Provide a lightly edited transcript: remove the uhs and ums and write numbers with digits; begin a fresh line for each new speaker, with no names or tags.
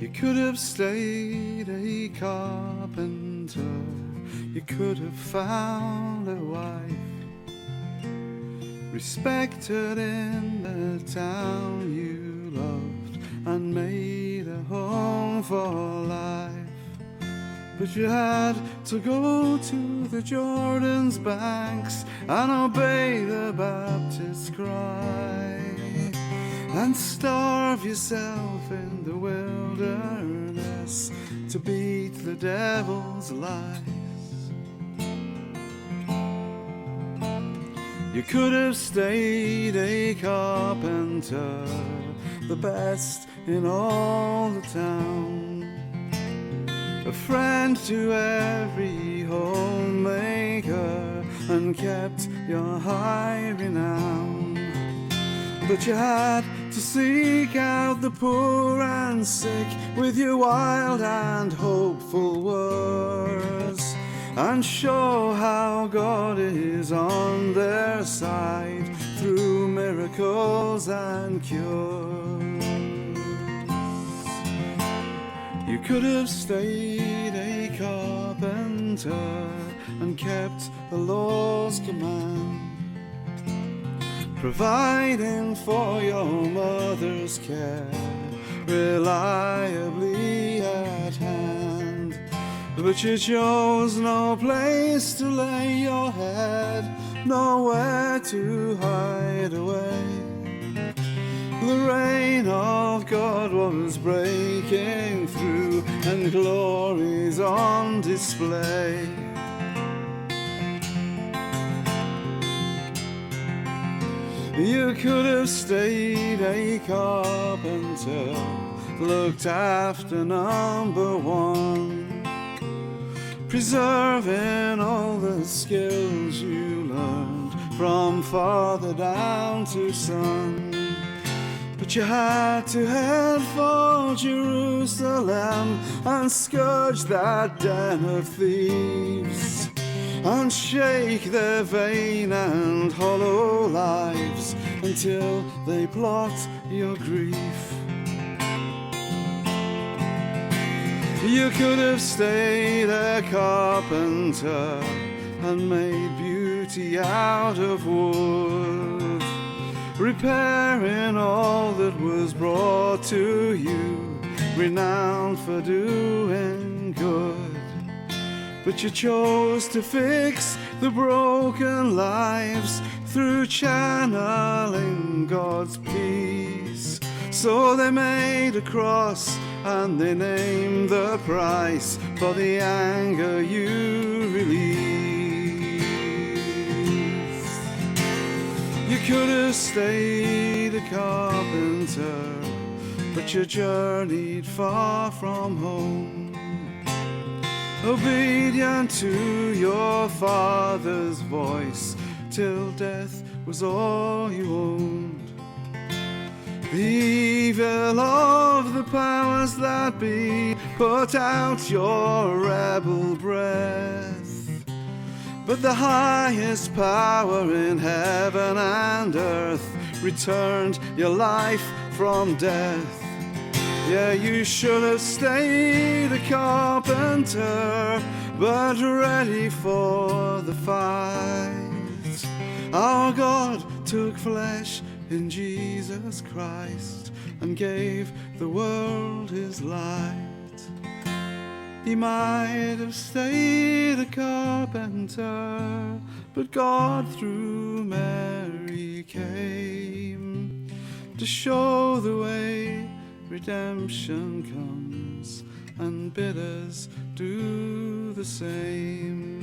You could have stayed a carpenter, you could have found a wife, respected in the town you loved, and made a home for life. But you had to go to the Jordan's banks and obey the Baptist's cry, and starve yourself in the wilderness to beat the devil's lies. You could have stayed a carpenter, the best in all the town, a friend to every homemaker, and kept your high renown. But you had to seek out the poor and sick with your wild and hopeful words, and show how God is on their side through miracles and cures. You could have stayed a carpenter and kept the Lord's command, providing for your mother's care, reliably at hand. But you chose no place to lay your head, nowhere to hide away. The reign of God was breaking through, and glory's on display. You could have stayed a carpenter, looked after number one, preserving all the skills you learned from father down to son. But you had to head for Jerusalem and scourge that den of thieves, and shake their vain and hollow lives until they blot your grief. You could have stayed a carpenter and made beauty out of wood, repairing all that was brought to you, renowned for doing good. But you chose to fix the broken lives through channeling God's peace. So they made a cross and they named the price for the anger you released. You could have stayed a carpenter, but you journeyed far from home, obedient to your father's voice, till death was all you owned. The evil of the powers that be put out your rebel breath, but the highest power in heaven and earth returned your life from death. Yeah, you should have stayed a carpenter, but ready for the fight. Our God took flesh in Jesus Christ and gave the world his light. He might have stayed a carpenter, but God through Mary came to show the way redemption comes, and bid us do the same.